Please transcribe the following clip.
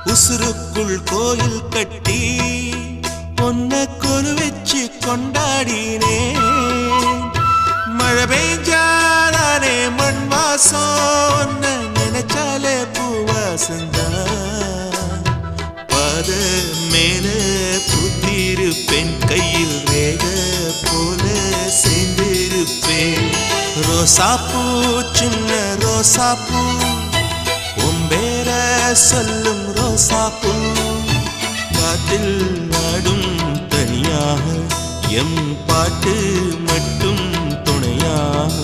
உசுருக்குள் கோயில் கட்டி பொன்ன கொலு வச்சு கொண்டாடினே மழை பெய்ஞ்சாலே மண் வாசம் நினைச்சாலே பூவாசந்தான் பாத மேல புத்திருப்பேன் கையில் ரேக போல சேர்ந்திருப்பேன் ரோசாப்பூ சின்ன ரோசாப்பூ உம்பேர சொல்லும் ரோசாப்பூ காத்தில் நாடும் தனியாக எம் பாட்டு மட்டும் துணையாக